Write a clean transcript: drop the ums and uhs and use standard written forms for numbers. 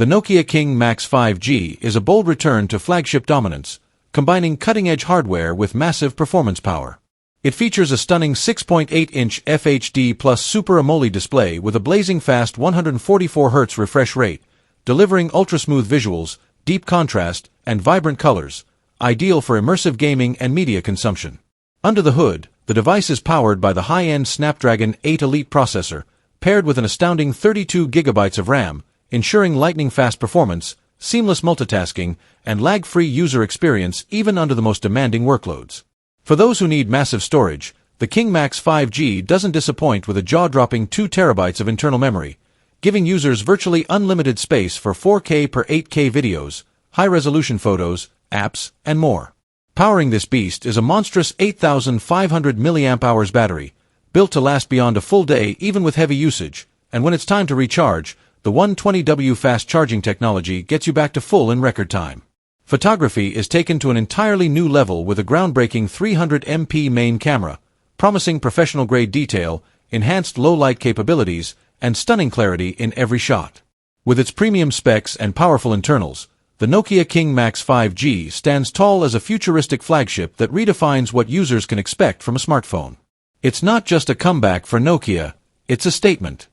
The Nokia King Max 5G is a bold return to flagship dominance, combining cutting-edge hardware with massive performance power. It features a stunning 6.8-inch FHD plus Super AMOLED display with a blazing fast 144Hz refresh rate, delivering ultra-smooth visuals, deep contrast, and vibrant colors, ideal for immersive gaming and media consumption. Under the hood, the device is powered by the high-end Snapdragon 8 Elite processor, paired with an astounding 32 GB of RAM, ensuring lightning-fast performance, seamless multitasking, and lag-free user experience even under the most demanding workloads. For those who need massive storage, the King Max 5G doesn't disappoint with a jaw-dropping 2 TB of internal memory, giving users virtually unlimited space for 4K per 8K videos, high-resolution photos, apps, and more. Powering this beast is a monstrous 8,500 mAh battery, built to last beyond a full day even with heavy usage, and when it's time to recharge, the 120W fast charging technology gets you back to full in record time. Photography is taken to an entirely new level with a groundbreaking 300MP main camera, promising professional-grade detail, enhanced low-light capabilities, and stunning clarity in every shot. With its premium specs and powerful internals, the Nokia King Max 5G stands tall as a futuristic flagship that redefines what users can expect from a smartphone. It's not just a comeback for Nokia, it's a statement.